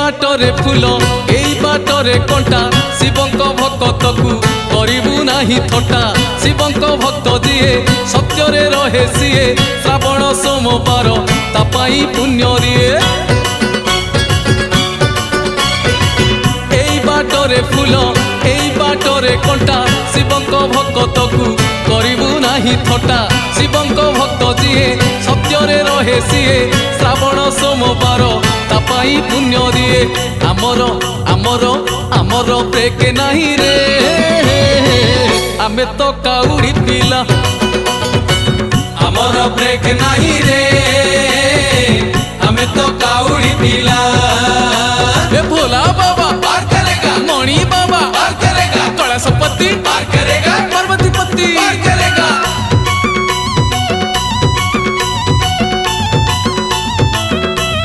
बाटरे फूल एई बाटरे कंटा शिवंक भक्त को करिबु नाही थटा शिवंक भक्त दिए सत्य रे रहे सीए श्रावण सोमवार तापाई पुण्य दिए एई बाटरे फूल एई बाटरे कंटा शिवंक भक्त को करिबु नाही थटा शिवंक भक्त दिए सत्य रे रहे सीए श्रावण सोमवार तापाई पुण्य दिए आमर आमर आमर ब्रेक नहीं रे आमे तो काउड़ी पिला आमर ब्रेक नहीं रे हमें तो काउड़ी पिला ए भोला बाबा पार करेगा मणि बाबा पार करेगा कलशपति पार करेगा